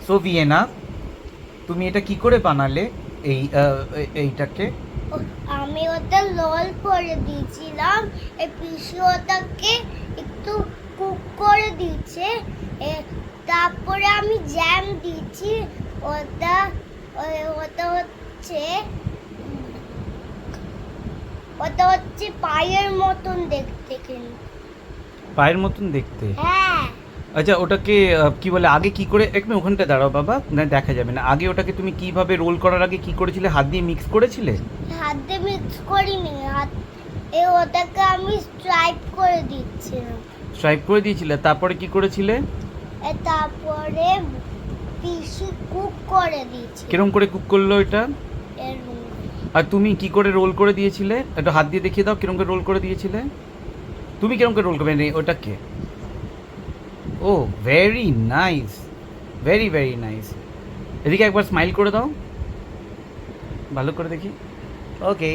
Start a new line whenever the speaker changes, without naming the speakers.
So Vienna, তুমি এটা কি করে বানালে এইটাকে?
আমি ওটা লল করে দিয়েছিলাম, এই পিসি ওটাকে একটু কুক করে দিয়েছে, তারপরে আমি জ্যাম দিয়েছি। ওটা ওটা হচ্ছে ওটা হচ্ছে পায়ের মতন দেখতে কিন্তু।
পায়ের মতন দেখতে?
হ্যাঁ।
আচ্ছা, ওটাকে কি বলে, আগে কি করে, একটু ওখানটা দাঁড়াও বাবা, না দেখা যাবে না। আগে ওটাকে তুমি কিভাবে রোল করার আগে কি করেছিলে? হাত দিয়ে মিক্স করেছিলে?
হাত দিয়ে মিক্স করিনি, ওটাকে আমি স্ট্রাইপ করে দিচ্ছিলাম।
স্ট্রাইপ করে দিয়েছিলে, তারপরে কি করেছিলে?
তারপরে পিসি কুক করে দিয়েছি।
কিরম করে কুক করলো এটা?
এরকম।
আর তুমি কি করে রোল করে দিয়েছিলে? একটু হাত দিয়ে দেখিয়ে দাও কিরম করে রোল করে দিয়েছিলে। তুমি কিরম করে রোল করবে ওটাকে? ও very nice, very very nice. এদিকে একবার স্মাইল করে দাও ভালো করে দেখি। ওকে।